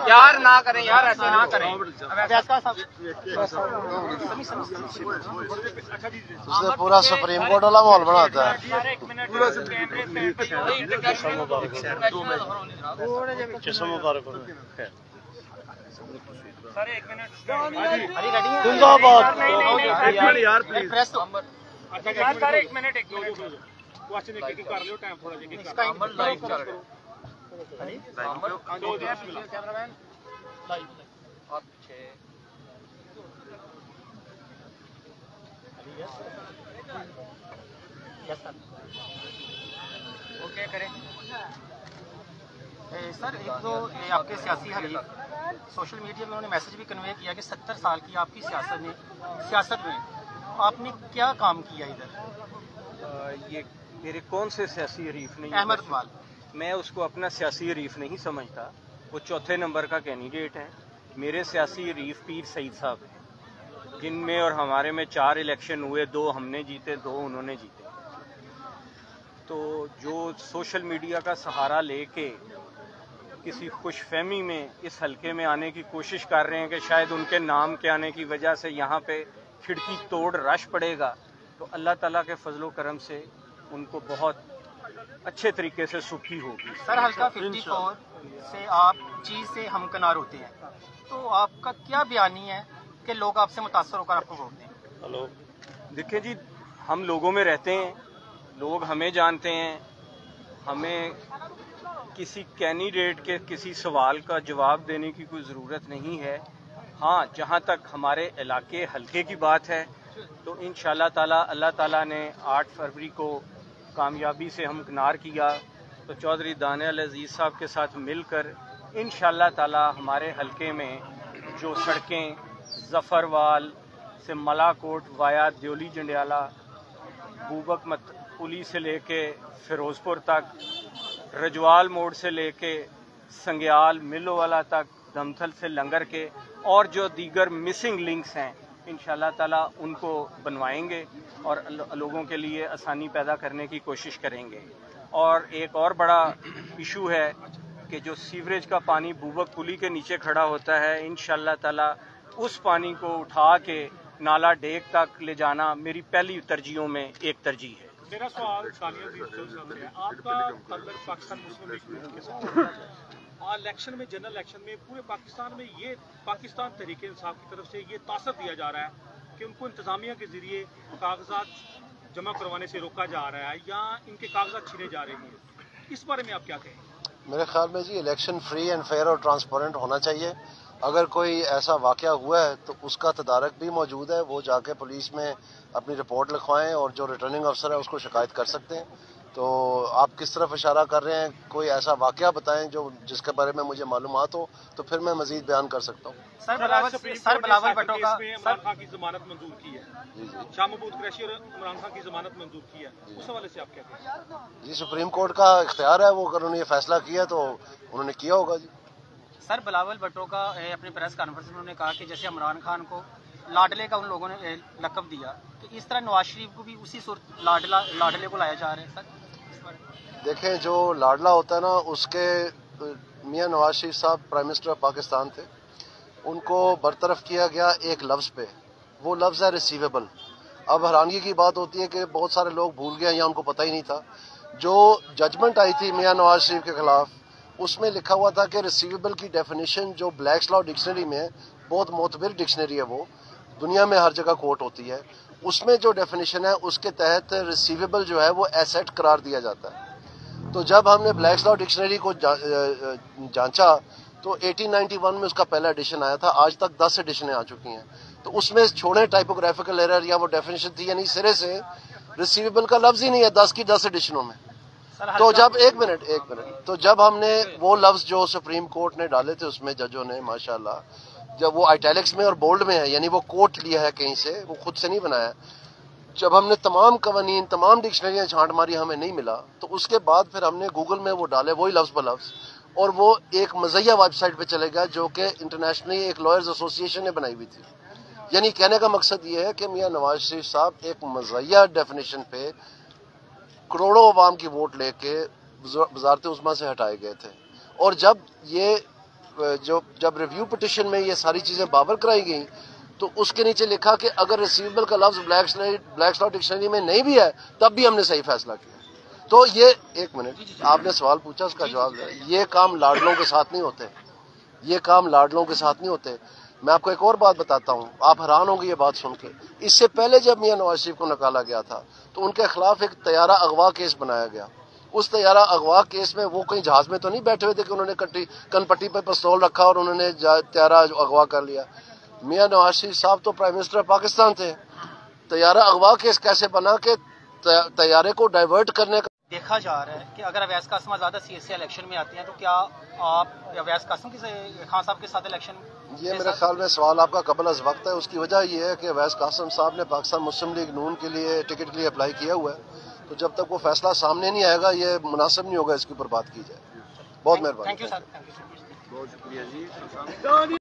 यार ना करें यार, ऐसे ना करें। उसने पूरा सुप्रीम कोर्ट वाला माहौल बनाता है। सर एक मिनट जिंदाबाद। यार प्लीज। अच्छा सर एक मिनट क्वेश्चन एक कर लो, टाइम थोड़ा जी इसका लाइव चल रहा है। कैमरामैन लाइव अच्छे यस सर ओके करें। सर एक तो आपके सियासी हरीफ सोशल मीडिया में उन्होंने मैसेज भी कन्वे किया कि 70 साल की आपकी सियासत में आपने क्या काम किया इधर। ये मेरे कौन से सियासी हरीफ नहीं, अहमद इकबाल, मैं उसको अपना सियासी हरीफ नहीं समझता। वो चौथे नंबर का कैंडिडेट है। मेरे सियासी हरीफ पीर सईद साहब हैं, जिनमें और हमारे में 4 इलेक्शन हुए, 2 हमने जीते, 2 उन्होंने जीते। तो जो सोशल मीडिया का सहारा लेके किसी खुशफहमी में इस हलके में आने की कोशिश कर रहे हैं कि शायद उनके नाम के आने की वजह से यहाँ पे खिड़की तोड़ रश पड़ेगा, तो अल्लाह ताला के फजलो करम से उनको बहुत अच्छे तरीके से सुखी होगी। सर हल्का 54 से आप चीज से हमकनार होते हैं, तो आपका क्या बयानी है कि लोग आपसे मुतासर होकर आपको वोट दें। हेलो, देखिए जी, हम लोगों में रहते हैं, लोग हमें जानते हैं। हमें किसी कैंडिडेट के किसी सवाल का जवाब देने की कोई ज़रूरत नहीं है। हाँ, जहाँ तक हमारे इलाके हलके की बात है, तो इंशाअल्लाह ताला अल्लाह ताला ने 8 फरवरी को कामयाबी से हमकिनार किया, तो चौधरी दानियाल अजीज़ साहब के साथ मिलकर इंशाअल्लाह ताला हमारे हलके में जो सड़कें जफ़रवाल से मलाकोट वाया द्योली जंडियाला, बूबक पुली से लेके फिरोजपुर तक, रजवाल मोड़ से लेके संग्याल मिलो वाला तक, दमथल से लंगर के, और जो दीगर मिसिंग लिंक्स हैं इंशाअल्लाह ताला उनको बनवाएंगे और लोगों के लिए आसानी पैदा करने की कोशिश करेंगे। और एक और बड़ा इशू है कि जो सीवरेज का पानी बूबक पुली के नीचे खड़ा होता है, इंशाअल्लाह ताला उस पानी को उठा के नाला डेक तक ले जाना मेरी पहली तरजीहों में एक तरजीह है। मेरा सवाल आपका पाकिस्तान मुस्लिम लीग के साथ इलेक्शन में, जनरल इलेक्शन में पूरे पाकिस्तान में ये पाकिस्तान तहरीक इंसाफ की तरफ से ये तासर दिया जा रहा है कि उनको इंतजामिया के जरिए कागजात जमा करवाने से रोका जा रहा है या इनके कागजात छीने जा रहे हैं, इस बारे में आप क्या कहें। मेरे ख्याल में जी इलेक्शन फ्री एंड फेयर और ट्रांसपेरेंट होना चाहिए। अगर कोई ऐसा वाक़या हुआ है तो उसका तदारक भी मौजूद है, वो जाके पुलिस में अपनी रिपोर्ट लिखवाएं और जो रिटर्निंग अफसर है उसको शिकायत कर सकते हैं। तो आप किस तरफ इशारा कर रहे हैं, कोई ऐसा वाक़या बताएं जो जिसके बारे में मुझे मालूमात हो, तो फिर मैं मजीद बयान कर सकता हूँ। सर बिलावल भुट्टो का इमरान खान की जमानत मंजूर की है, शाह महमूद कुरैशी और इमरान खान की जमानत मंजूर की है, उस हवाले से आप क्या कहें। जी, सुप्रीम कोर्ट का इख्तियार है, वो अगर उन्होंने ये फैसला किया तो उन्होंने किया होगा जी। सर बिलावल भुट्टो का अपनी प्रेस कॉन्फ्रेंस में उन्होंने कहा कि जैसे इमरान खान को लाडले का उन लोगों ने लक़ब दिया, कि इस तरह नवाज शरीफ को भी उसी सूरत लाडले को लाया जा रहा है। सर देखें, जो लाडला होता है ना, उसके मियां नवाज शरीफ साहब प्राइम मिनिस्टर ऑफ पाकिस्तान थे, उनको बरतरफ किया गया एक लफ्ज़ पे, वो लफ्ज़ है रिसीवेबल। अब हैरानगी की बात होती है कि बहुत सारे लोग भूल गए या उनको पता ही नहीं था। जो जजमेंट आई थी मियां नवाज शरीफ के खिलाफ, उसमें लिखा हुआ था कि रिसीवेबल की डेफिनेशन जो ब्लैक्स लॉ डिक्शनरी में, बहुत मोतबर डिक्शनरी है, वो दुनिया में हर जगह कोट होती है, उसमें जो डेफिनेशन है उसके तहत रिसीवेबल जो है वो एसेट करार दिया जाता है। तो जब हमने ब्लैक्स लॉ डिक्शनरी को जांचा तो 1891 में उसका पहला एडिशन आया था, आज तक 10 एडिशनें आ चुकी हैं। तो उसमें छोड़े टाइपोग्राफिकल एरर या वो डेफिनेशन थी, यानी सिरे से रिसीवेबल का लफ्ज ही नहीं है 10 की 10 एडिशनों में। तो जब एक मिनट तो जब हमने वो लफ्ज जो सुप्रीम कोर्ट ने डाले थे उसमें जजों ने माशाल्लाह, जब वो आइटैलिक्स में और बोल्ड में है, यानी वो कोट लिया है कहीं से, वो खुद से नहीं बनाया, जब हमने तमाम कवानीन तमाम डिक्शनरियाँ छांट मारी, हमें नहीं मिला, तो उसके बाद फिर हमने गूगल में वो डाले वही लफ्ज ब लफ्ज, और वो एक मज़हिया वेबसाइट पे चले गया जो कि इंटरनेशनली एक लॉयर्स एसोसिएशन ने बनाई हुई थी। यानी कहने का मकसद ये है कि मियां नवाज शरीफ साहब एक मज़हिया डेफिनेशन पे करोड़ों अवाम की वोट लेके वजारत उज़्मा से हटाए गए थे। और जब रिव्यू पिटिशन में ये सारी चीज़ें बाबर कराई गई तो उसके नीचे लिखा कि अगर रिसीवेबल का लफ्ज़ ब्लैक स्लॉट डिक्शनरी में नहीं भी है तब भी हमने सही फैसला किया। तो ये एक मिनट, आपने सवाल पूछा, उसका जवाब दे। ये काम लाडलों के साथ नहीं होते, ये काम लाडलों के साथ नहीं होते। मैं आपको एक और बात बताता हूँ, आप हैरान होंगे ये बात सुन के। इससे पहले जब मियां नवाज शरीफ को निकाला गया था तो उनके खिलाफ एक तैयारा अगवा केस बनाया गया। उस तैयारा अगवा केस में वो कहीं जहाज में तो नहीं बैठे हुए थे कि उन्होंने कनपट्टी पर पिस्तौल रखा और उन्होंने तैयारा अगवा कर लिया। मियां नवाज शरीफ साहब तो प्राइम मिनिस्टर पाकिस्तान थे। तैयारा अगवा केस कैसे बना कि तैयारे को डाइवर्ट करने का देखा जा रहा है कि अगर अवैस कासिम आज़ादा सीएसए इलेक्शन में आते हैं तो क्या आप अवैस कासिम खान साहब के साथ इलेक्शन? ये मेरे ख्याल में सवाल आपका कबल अज़ वक्त है। उसकी वजह ये है कि अवैस कासिम साहब ने पाकिस्तान मुस्लिम लीग नून के लिए टिकट के लिए अप्लाई किया हुआ है। तो जब तक वो फैसला सामने नहीं आएगा ये मुनासिब नहीं होगा इसके ऊपर बात की जाए। बहुत मेहरबानी। Thank you sir, thank you. बहुत शुक्रिया जी।